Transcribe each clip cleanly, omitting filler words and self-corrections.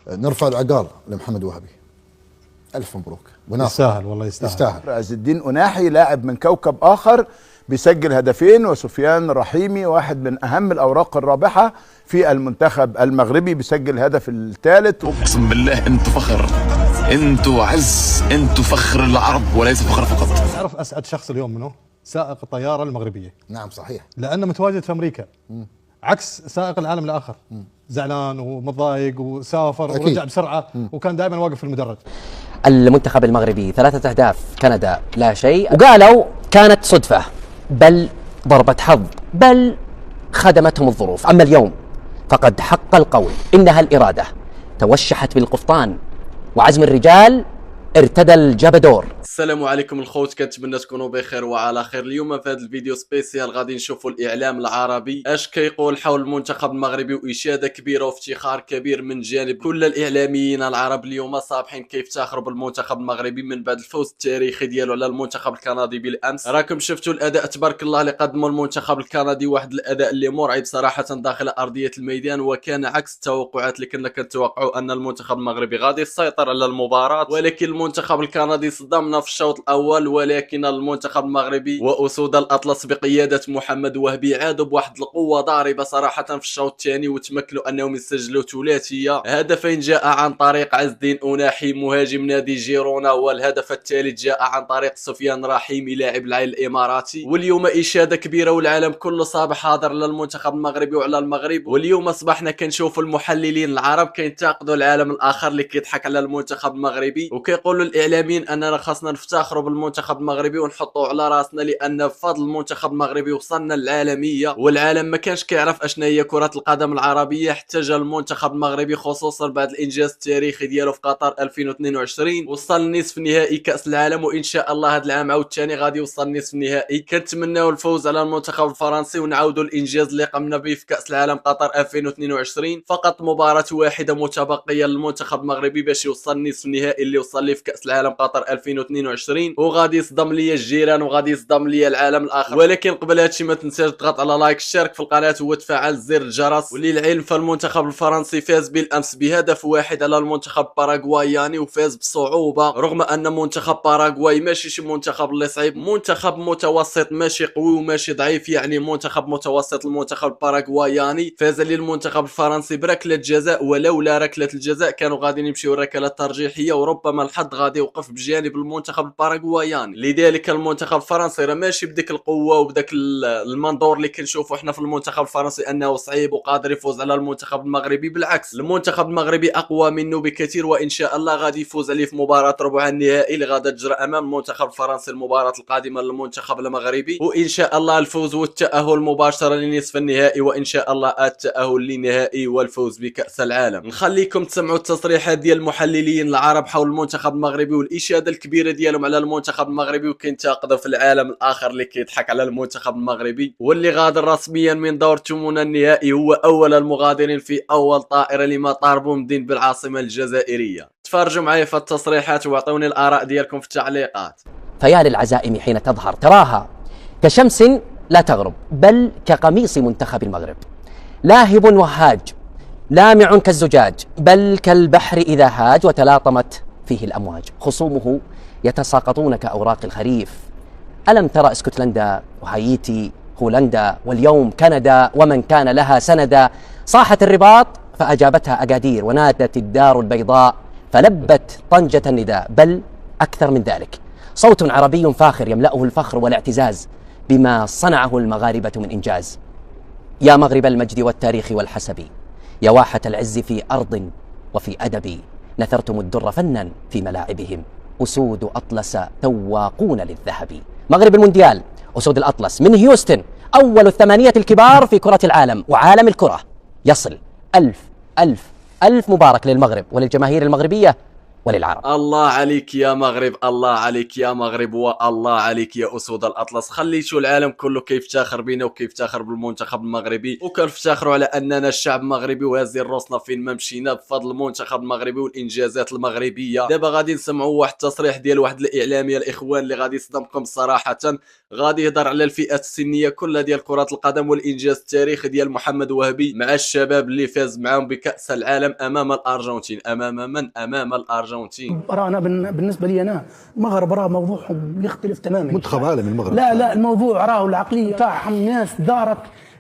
نرفع العقال لمحمد وهبي. ألف مبروك وناصر. يستاهل والله يستاهل. عز الدين أناحي لاعب من كوكب آخر بيسجل هدفين، وسفيان رحيمي واحد من أهم الأوراق الرابحة في المنتخب المغربي بيسجل الهدف الثالث. اقسم بالله انتوا فخر، انتوا عز، انتوا فخر العرب وليس فخر فقط. تعرف اسعد شخص اليوم منه؟ سائق الطياره المغربيه. نعم صحيح، لانه متواجد في امريكا عكس سائق العالم الاخر، زعلان ومتضايق وسافر ورجع بسرعه وكان دائما واقف في المدرج. المنتخب المغربي 3 أهداف، كندا لا شيء، وقالوا كانت صدفه بل ضربه حظ بل خدمتهم الظروف. اما اليوم فقد حق القول إنها الإرادة توشحت بالقفطان وعزم الرجال ارتدى الجبدور. السلام عليكم الخوت، كنتمنى تكونوا بخير وعلى خير. اليوم في هذا الفيديو سبيسيال غادي نشوفوا الاعلام العربي اش كيقول حول المنتخب المغربي، واشاده كبيره وافتخار كبير من جانب كل الاعلاميين العرب اليوم صابحين كيفتخروا بالمنتخب المغربي من بعد الفوز التاريخي ديالو على المنتخب الكندي بالامس. راكم شفتوا الاداء تبارك الله اللي قدموا المنتخب الكندي، واحد الاداء اللي مرعب صراحه داخل ارضيه الميدان، وكان عكس التوقعات اللي كنا كنتوقعوا ان المنتخب المغربي غادي يسيطر على المباراه، ولكن المنتخب الكندي صدمنا في الشوط الاول. ولكن المنتخب المغربي واسود الاطلس بقياده محمد وهبي عادوا بواحد القوه ضاربه صراحه في الشوط الثاني، وتمكنوا انهم يسجلوا ثلاثيه. هدفين جاء عن طريق عز الدين أناحي مهاجم نادي جيرونا، والهدف الثالث جاء عن طريق سفيان رحيمي لاعب العين الاماراتي. واليوم اشاده كبيره والعالم كله صابح حاضر للمنتخب المغربي وعلى المغرب. واليوم اصبحنا كنشوفوا المحللين العرب كينتقدوا العالم الاخر اللي كيضحك على المنتخب المغربي، وكيقولوا الاعلاميين اننا خاصنا نفتخروا بالمنتخب المغربي ونحطوا على راسنا، لان بفضل المنتخب المغربي وصلنا للعالميه، والعالم ما كانش كيعرف اشنا هي كره القدم العربيه حتى جا المنتخب المغربي، خصوصا بعد الانجاز التاريخي ديالو في قطر 2022. وصل نصف نهائي كاس العالم، وان شاء الله هذا العام عاوتاني غادي يوصل نصف النهائي. كنتمناو الفوز على المنتخب الفرنسي ونعاودوا الانجاز اللي قمنا به في كاس العالم قطر 2022. فقط مباراه واحده متبقيه للمنتخب المغربي باش يوصل نصف النهائي اللي وصل ليه في كاس العالم قطر 2022، وغادي يصدم لي الجيران وغادي يصدم لي العالم الاخر. ولكن قبل هادشي ما تنساش تضغط على لايك، اشترك في القناه وتفعل زر الجرس. وللعلم فالمنتخب الفرنسي فاز بالامس بهدف واحد على المنتخب باراغواياني، وفاز بصعوبه رغم ان منتخب باراغواي ماشي شي منتخب اللي صعيب، منتخب متوسط ماشي قوي وماشي ضعيف، يعني منتخب متوسط. المنتخب الباراغواياني فاز للمنتخب الفرنسي بركله جزاء، ولولا ركله الجزاء كانوا غادي يمشيو الركله الترجيحيه، وربما الحظ غادي يوقف بجانب المنتخب الباراغواياني. لذلك المنتخب الفرنسي راه ماشي بديك القوه وبداك المنظور اللي كنشوفوا احنا في المنتخب الفرنسي انه صعيب وقادر يفوز على المنتخب المغربي. بالعكس المنتخب المغربي اقوى منه بكثير، وان شاء الله غادي يفوز عليه في مباراه ربع النهائي اللي غادا تجرى امام المنتخب الفرنسي المباراه القادمه للمنتخب المغربي، وان شاء الله الفوز والتاهل مباشره لنصف النهائي، وان شاء الله التاهل للنهائي والفوز بكاس العالم. نخليكم تسمعوا التصريحات ديال المحللين العرب حول المنتخب المغربي والاشاده الكبيره ديالهم على المنتخب المغربي، وكينتقدوا في العالم الاخر اللي كيضحك على المنتخب المغربي. واللي غادر رسميا من دور ثمن النهائي هو اول المغادرين في اول طائره لمطار بومدين بالعاصمه الجزائريه. تفرجوا معايا في التصريحات واعطوني الاراء ديالكم في التعليقات. فيا للعزائم حين تظهر تراها كشمس لا تغرب بل كقميص منتخب المغرب، لاهب وهاج لامع كالزجاج بل كالبحر إذا هاج وتلاطمت فيه الأمواج، خصومه يتساقطون كأوراق الخريف. ألم ترى اسكتلندا وهايتي هولندا واليوم كندا ومن كان لها سندا، صاحت الرباط فأجابتها أكادير، ونادت الدار البيضاء فلبت طنجة النداء، بل أكثر من ذلك صوت عربي فاخر يملأه الفخر والاعتزاز بما صنعه المغاربة من إنجاز. يا مغرب المجد والتاريخ والحسب، يا واحة العز في أرض وفي أدب، نثرتم الدر فنا في ملاعبهم، أسود أطلس تواقون للذهب. مغرب المونديال أسود الأطلس من هيوستن، أول 8 الكبار في كرة العالم وعالم الكرة. يصل ألف ألف ألف مبارك للمغرب وللجماهير المغربية وللعرب. الله عليك يا مغرب، الله عليك يا مغرب، والله عليك يا أسود الأطلس. خليتوا العالم كله كيفتخر بينا وكيفتخر بالمنتخب المغربي، وكنفتخروا على أننا الشعب المغربي وهازين راسنا فين ما مشينا بفضل المنتخب المغربي والإنجازات المغربية. دابا غادي نسمعوا واحد التصريح ديال واحد الإعلامي يا الإخوان اللي غادي يصدمكم صراحة. غادي يهضر على الفئات السنية كلها ديال كرة القدم والإنجاز التاريخي ديال محمد وهبي مع الشباب اللي فاز معاهم بكأس العالم أمام الأرجنتين. أمام من؟ أمام الأرجنتين. أنا بالنسبة لي أنا المغرب راه موضوع يختلف تماما. منتخب عالمي المغرب. لا الموضوع راه العقلية تاعهم ناس دارت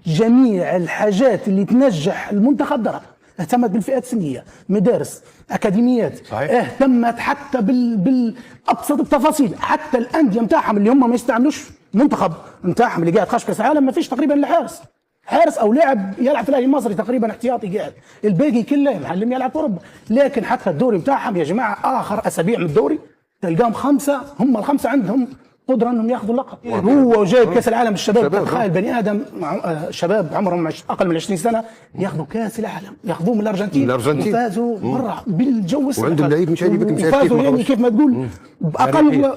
جميع الحاجات اللي تنجح المنتخب، دارت اهتمت بالفئات السنية، مدارس، أكاديميات، صحيح. اهتمت حتى بالأبسط التفاصيل. حتى الأندية متاعهم اللي هم ما يستعملوش منتخب متاعهم اللي قاعد خش كأس العالم ما فيش تقريبا حارس او لاعب يلعب في الاهلي المصري تقريبا احتياطي قاعد، الباقي كله معلم يلعب في اوروبا. لكن حتى الدوري بتاعهم يا جماعه اخر اسابيع من الدوري تلقاهم خمسه، هم الخمسه عندهم قدره انهم ياخذوا اللقب. هو جايب كاس العالم الشباب، تخيل بني ادم شباب عمرهم اقل من 20 سنه ياخذوا كاس العالم، ياخذوه من الارجنتين وفازوا مره بالجو السنة. وعندهم لعيب مش فازوا يعني كيف ما تقول باقل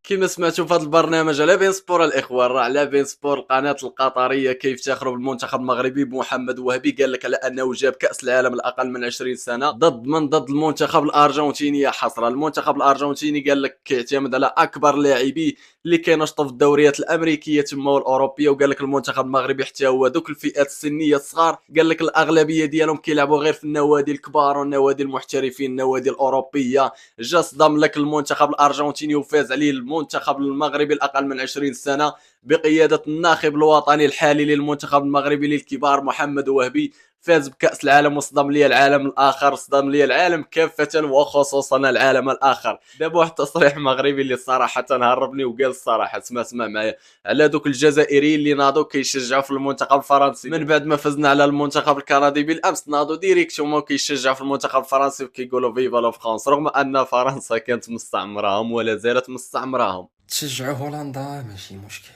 كما سمعتوا في هذا البرنامج على بين سبور الاخوان، راه على بين سبور القناه القطريه كيفتخروا بالمنتخب المغربي بمحمد وهبي. قال لك على انه جاب كاس العالم الاقل من 20 سنه ضد المنتخب الارجنتيني. يا حسره، المنتخب الارجنتيني قال لك كيعتمد على اكبر لاعبيه اللي كينشطوا في الدوريات الامريكيه تما والاوروبيه. وقال لك المنتخب المغربي حتى هو دوك الفئات السنيه الصغار قال لك الاغلبيه ديالهم كيلعبوا غير في النوادي الكبار والنوادي المحترفين النوادي الاوروبيه. جا صدم لك المنتخب الارجنتيني وفاز عليه المنتخب المغربي الاقل من 20 سنه بقياده الناخب الوطني الحالي للمنتخب المغربي للكبار محمد وهبي. فاز بكأس العالم وصدم لي العالم الآخر، صدم لي العالم كافة وخصوصا العالم الآخر. دابا واحد التصريح مغربي اللي صراحة هربني وقال الصراحة، اسمع معايا، على دوك الجزائريين اللي ناضوا كيشجعوا في المنتخب الفرنسي من بعد ما فزنا على المنتخب الكندي بالأمس، ناضوا ديريكت هما كيشجعوا في المنتخب الفرنسي وكيقولوا فيفا لا فرنسا، رغم أن فرنسا كانت مستعمراهم ولا زالت مستعمراهم. تشجعوا هولندا ماشي مشكل،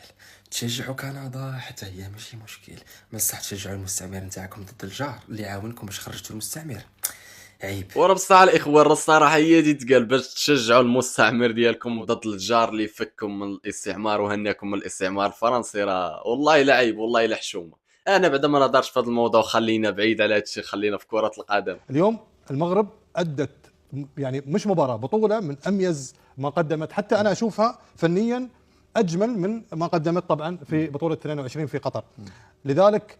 تشجعوا كندا حتى هي ماشي مشكل، بصح تشجعوا المستعمر نتاعكم ضد الجار اللي عاونكم باش خرجتوا المستعمر، عيب. ورا بصح الاخوان الصراحه هي دي تقال باش تشجعوا المستعمر ديالكم ضد الجار اللي فككم من الاستعمار وهناكم من الاستعمار الفرنسي. راه والله لا عيب والله لا حشومه. انا بعدا ما نهضرش في هذا الموضوع، خلينا بعيد على هذا الشيء، خلينا في كره القدم. اليوم المغرب ادت يعني مش مباراه، بطوله من اميز ما قدمت، حتى انا اشوفها فنيا أجمل من ما قدمت طبعا في بطولة 22 في قطر. لذلك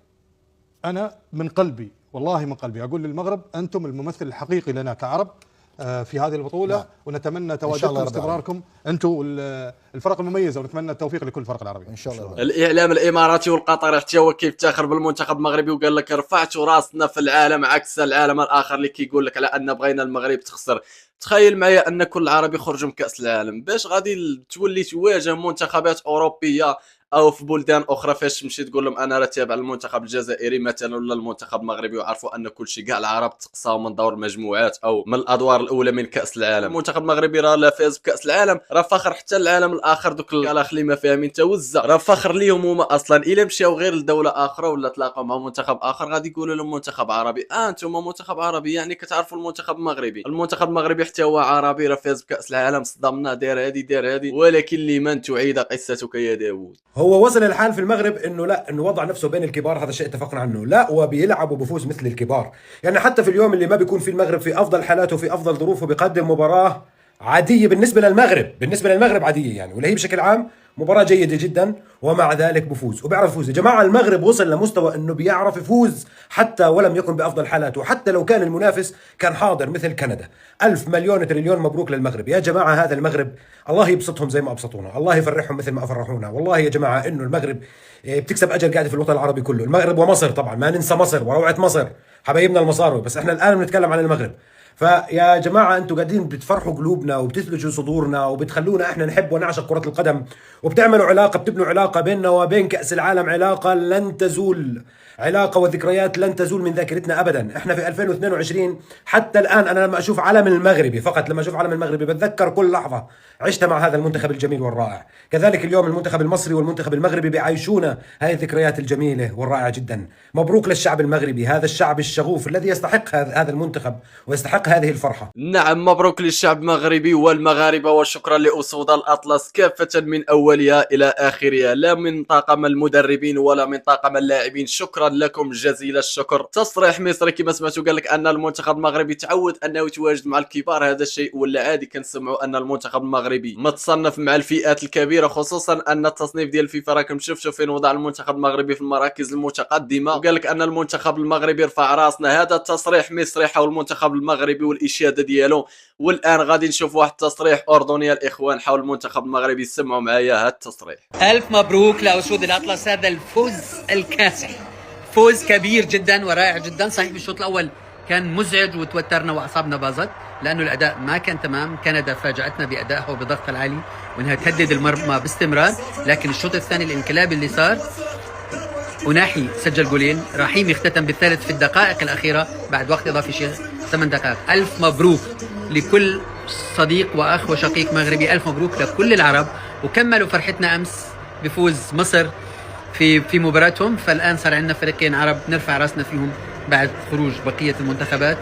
أنا من قلبي والله من قلبي أقول للمغرب أنتم الممثل الحقيقي لنا كعرب في هذه البطولة، ونتمنى تواجدكم واستمراركم أنتم الفرق المميزة، ونتمنى التوفيق لكل الفرق العربية إن شاء الله. الإعلام الإماراتي والقطري حتى هو كيفتخر بالمنتخب المغربي وقال لك رفعتوا راسنا في العالم عكس العالم الآخر اللي كيقول لك على أن بغينا المغرب تخسر. تخيل معايا ان كل عربي يخرج من كاس العالم باش غادي تولي تواجه منتخبات اوروبيه او في بلدان اخرى فاش تمشي تقول لهم انا راه تابع المنتخب الجزائري مثلا ولا المنتخب المغربي، ويعرفوا ان كل شيء كاع العرب تقصاو من دور المجموعات او من الادوار الاولى من كاس العالم. المنتخب المغربي راه لا فاز بكاس العالم، راه فخر حتى العالم الاخر. دوك الاخ اللي ما فاهمين توزع راه فخر ليهم هما اصلا. الا مشاو غير لدوله اخرى ولا تلاقاو مع منتخب اخر غادي يقولوا لهم منتخب عربي. انتم منتخب عربي يعني كتعرفوا المنتخب المغربي. المنتخب المغربي حتى هو عربي، راه فاز بكاس العالم، صدمنا دار هذه ولكن لمن تعيد قصتك يا داوود. هو وصل الحال في المغرب انه لا، انه وضع نفسه بين الكبار، هذا شيء اتفقنا عنه، لا وبيلعب وبفوز مثل الكبار. يعني حتى في اليوم اللي ما بيكون في المغرب في افضل حالاته في افضل ظروفه بيقدم مباراه عاديه بالنسبه للمغرب عاديه يعني، ولا هي بشكل عام مباراه جيده جدا، ومع ذلك بفوز وبيعرف يفوز. يا جماعه المغرب وصل لمستوى انه بيعرف يفوز حتى ولم يكن بافضل حالاته، حتى لو كان المنافس كان حاضر مثل كندا. 1000 مليون تريليون مبروك للمغرب. يا جماعه هذا المغرب الله يبسطهم زي ما ابسطونا، الله يفرحهم مثل ما افرحونا. والله يا جماعه انه المغرب بتكسب اجر قاعده في الوطن العربي كله. المغرب ومصر طبعا، ما ننسى مصر وروعه مصر حبايبنا المصاروي، بس احنا الان بنتكلم عن المغرب. فيا جماعة انتوا قاعدين بتفرحوا قلوبنا وبتثلجوا صدورنا وبتخلونا احنا نحب ونعشق كرة القدم، وبتعملوا علاقة، بتبنوا علاقة بيننا وبين كأس العالم، علاقة لن تزول، علاقة وذكريات لن تزول من ذاكرتنا أبدا. احنا في 2022 حتى الآن أنا لما أشوف علم المغربي، فقط لما أشوف علم المغربي بتذكر كل لحظة عشتها مع هذا المنتخب الجميل والرائع. كذلك اليوم المنتخب المصري والمنتخب المغربي بيعيشونا هذه الذكريات الجميلة والرائعة جدا. مبروك للشعب المغربي، هذا الشعب الشغوف الذي يستحق هذا المنتخب ويستحق هذه الفرحة. نعم، مبروك للشعب المغربي والمغاربة، وشكرا لأسود الأطلس كافة من أولها إلى آخرها، لا من طاقم المدربين ولا من طاقم اللاعبين. شكرا لكم جزيل الشكر. تصريح مصري كما سمعتوا قال لك أن المنتخب المغربي تعود أنه يتواجد مع الكبار، هذا الشيء ولا عادي. كنسمعوا أن المنتخب المغربي متصنف مع الفئات الكبيرة، خصوصا أن التصنيف ديال الفيفا راكم شفتوا فين وضع المنتخب المغربي في المراكز المتقدمة، وقال لك أن المنتخب المغربي رفع راسنا. هذا تصريح مصري حول المنتخب المغربي والإشادة ديالو. والآن غادي نشوف واحد التصريح أردني الإخوان حول المنتخب المغربي. سمعوا معايا هذا التصريح. ألف مبروك لأسود الأطلس، هذا الفوز الكاسح، فوز كبير جدا ورائع جدا. صحيح بالشوط الأول كان مزعج وتوترنا وأعصابنا باظت لأنه الأداء ما كان تمام. كندا فاجأتنا بأدائها وبضغطها العالي وأنها تهدد المرمى باستمرار، لكن الشوط الثاني الانقلاب اللي صار، أناحي سجل جولين، رحيمي اختتم بالثالث في الدقائق الأخيرة بعد وقت إضافي شيء 8 دقائق. ألف مبروك لكل صديق وأخ وشقيق مغربي، ألف مبروك لكل العرب. وكملوا فرحتنا أمس بفوز مصر في مباراتهم، فالآن صار عندنا فريقين عرب نرفع راسنا فيهم بعد خروج بقية المنتخبات.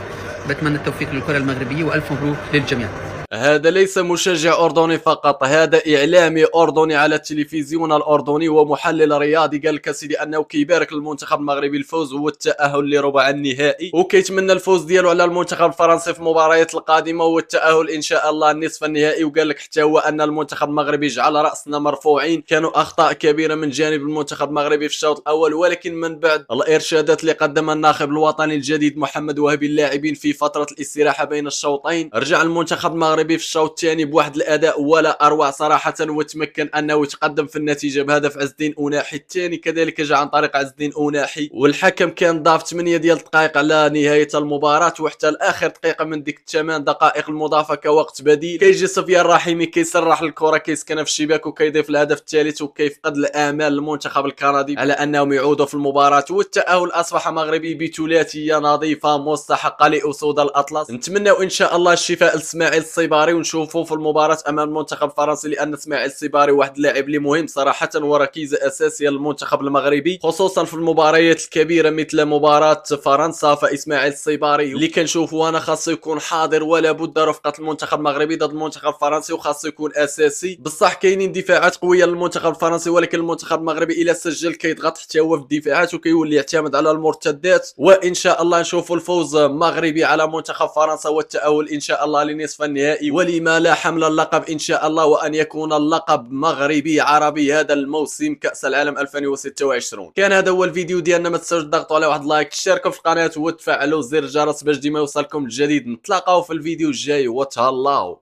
بتمنى التوفيق للكرة المغربية وألف مبروك للجميع. هذا ليس مشجع أردني فقط، هذا إعلامي أردني على التلفزيون الأردني ومحلل رياضي. قال لك سيدي أنه كيبارك للمنتخب المغربي الفوز والتأهل لربع النهائي، وكيتمنى الفوز ديالو على المنتخب الفرنسي في المباريات القادمة والتأهل إن شاء الله النصف النهائي. وقال لك حتى هو أن المنتخب المغربي جعل رأسنا مرفوعين. كانوا أخطاء كبيرة من جانب المنتخب المغربي في الشوط الأول، ولكن من بعد الإرشادات اللي قدمها الناخب الوطني الجديد محمد وهبي اللاعبين في فترة الاستراحة بين الشوطين، رجع المنتخب المغربي في الشوط الثاني بواحد الاداء ولا اروع صراحه، وتمكن انه يتقدم في النتيجه بهدف عز الدين أناحي. الثاني كذلك جاء عن طريق عز الدين أناحي، والحكم كان ضاف 8 ديال الدقائق على نهايه المباراه، وحتى لاخر دقيقه من ديك 8 دقائق المضافه كوقت بديل كيجي سفيان رحيمي كيسرح الكره كيسكنها في الشباك وكيضيف الهدف الثالث، وكيفقد الامال المنتخب الكندي على انهم يعودوا في المباراه. والتاهل اصبح مغربي بثلاثيه نظيفه مستحقه لاسود الاطلس. نتمنوا ان شاء الله الشفاء لاسماعيل الصباري ونشوفوه في المباراة امام المنتخب الفرنسي، لان اسماعيل الصباري واحد اللاعب اللي مهم صراحة وركيزة اساسية للمنتخب المغربي، خصوصا في المباريات الكبيرة مثل مباراة فرنسا. فاسماعيل الصباري اللي كنشوفه انا خاصه يكون حاضر ولا بد رفقة المنتخب المغربي ضد المنتخب الفرنسي، وخاصه يكون اساسي. بصح كاينين دفاعات قوية للمنتخب الفرنسي، ولكن المنتخب المغربي الى سجل كيضغط حتى هو في الدفاعات وكيولي يعتمد على المرتدات. وان شاء الله نشوفوا الفوز مغربي على منتخب فرنسا والتأهل ان شاء الله لنصف النهائي، ولما لا حمل اللقب إن شاء الله، وأن يكون اللقب مغربي عربي هذا الموسم كأس العالم 2026. كان هذا هو الفيديو ديالنا، ما تنساوش تضغطوا على واحد لايك، تشتركوا في القناة وتفعلوا زر الجرس باش ديما يوصلكم الجديد. نتلاقاو في الفيديو الجاي وتهلاو.